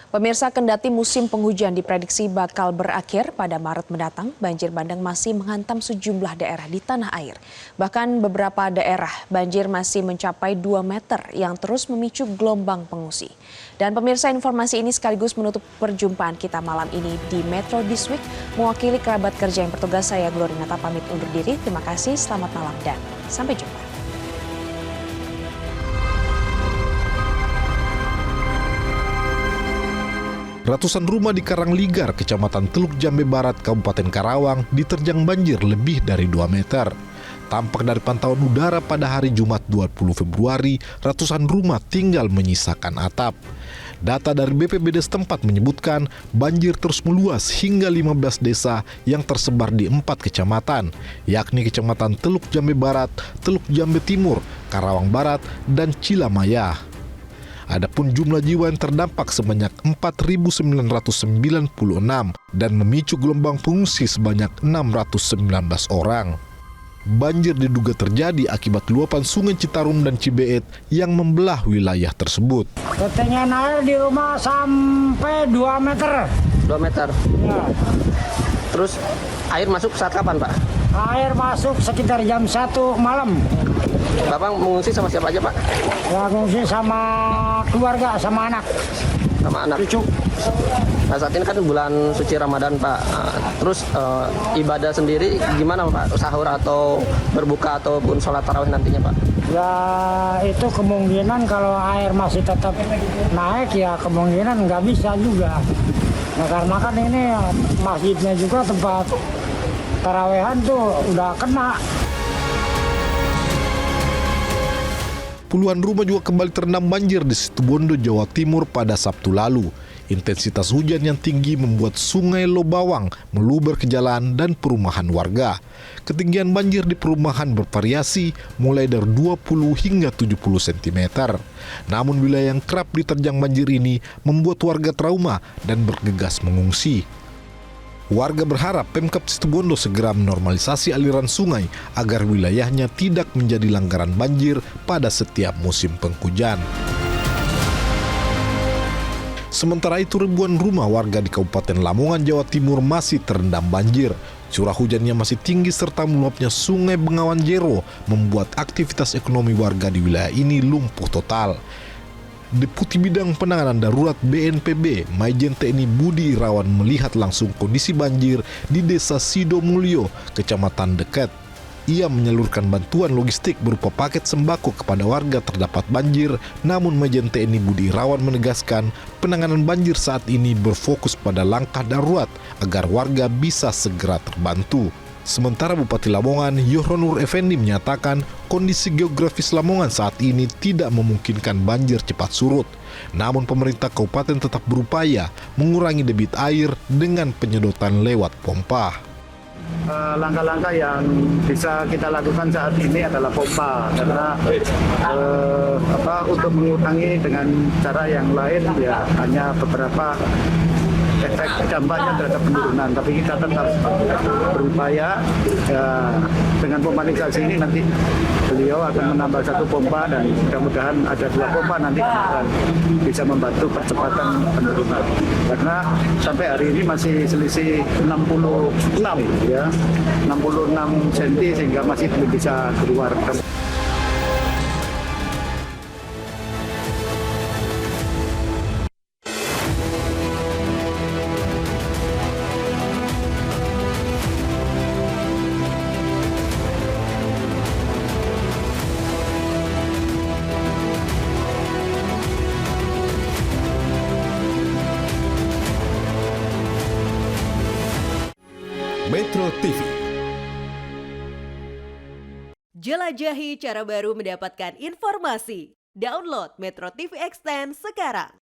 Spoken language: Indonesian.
Pemirsa, kendati musim penghujan diprediksi bakal berakhir pada Maret mendatang, banjir bandang masih menghantam sejumlah daerah di tanah air. Bahkan beberapa daerah banjir masih mencapai 2 meter yang terus memicu gelombang pengungsi. Dan pemirsa, informasi ini sekaligus menutup perjumpaan kita malam ini di Metro This Week. Mewakili kerabat kerja yang bertugas, saya Glorinata pamit undur diri. Terima kasih, selamat malam dan sampai jumpa. Ratusan rumah di Karangligar, Kecamatan Teluk Jambe Barat, Kabupaten Karawang, diterjang banjir lebih dari 2 meter. Tampak dari pantauan udara pada hari Jumat 20 Februari, ratusan rumah tinggal menyisakan atap. Data dari BPBD setempat menyebutkan banjir terus meluas hingga 15 desa yang tersebar di 4 kecamatan, yakni Kecamatan Teluk Jambe Barat, Teluk Jambe Timur, Karawang Barat, dan Cilamaya. Adapun jumlah jiwa yang terdampak sebanyak 4.996 dan memicu gelombang pengungsi sebanyak 619 orang. Banjir diduga terjadi akibat luapan Sungai Citarum dan Cibeet yang membelah wilayah tersebut. Ketinggian air di rumah sampai 2 meter. 2 meter? Ya. Terus air masuk saat kapan, Pak? Air masuk sekitar jam 1 malam. Bapak mengungsi sama siapa aja, Pak? Ya, ngungsi sama keluarga, sama anak. Sama anak? Cucu. Nah, saat ini kan bulan suci Ramadan, Pak. Terus ibadah sendiri gimana, Pak? Sahur atau berbuka ataupun sholat tarawih nantinya, Pak? Ya, itu kemungkinan kalau air masih tetap naik, ya kemungkinan nggak bisa juga. Nah, karena kan ini masjidnya juga tempat tarawehan tuh udah kena. Puluhan rumah juga kembali terendam banjir di Situbondo, Jawa Timur pada Sabtu lalu. Intensitas hujan yang tinggi membuat Sungai Lobawang meluber ke jalan dan perumahan warga. Ketinggian banjir di perumahan bervariasi mulai dari 20 hingga 70 cm. Namun wilayah yang kerap diterjang banjir ini membuat warga trauma dan bergegas mengungsi. Warga berharap Pemkab Situbondo segera menormalisasi aliran sungai agar wilayahnya tidak menjadi langgaran banjir pada setiap musim penghujan. Sementara itu, ribuan rumah warga di Kabupaten Lamongan, Jawa Timur masih terendam banjir. Curah hujannya masih tinggi serta meluapnya Sungai Bengawan Jero membuat aktivitas ekonomi warga di wilayah ini lumpuh total. Deputi Bidang Penanganan Darurat BNPB, Maijen TNI Budi Irawan melihat langsung kondisi banjir di Desa Sidomulyo, Kecamatan Deket. Ia menyalurkan bantuan logistik berupa paket sembako kepada warga terdapat banjir, namun Maijen TNI Budi Irawan menegaskan penanganan banjir saat ini berfokus pada langkah darurat agar warga bisa segera terbantu. Sementara Bupati Lamongan, Yohronur Effendi menyatakan kondisi geografis Lamongan saat ini tidak memungkinkan banjir cepat surut. Namun pemerintah kabupaten tetap berupaya mengurangi debit air dengan penyedotan lewat pompa. Langkah-langkah yang bisa kita lakukan saat ini adalah pompa, karena untuk mengurangi dengan cara yang lain ya hanya beberapa efek dampaknya terhadap penurunan, tapi kita tetap berupaya ya, dengan pemanisasi ini nanti beliau akan menambah 1 pompa dan mudah-mudahan ada 2 pompa nanti akan bisa membantu percepatan penurunan, karena sampai hari ini masih selisih 66 ya 66 cm sehingga masih belum bisa keluar. Metro TV. Jelajahi cara baru mendapatkan informasi. Download Metro TV Extend sekarang.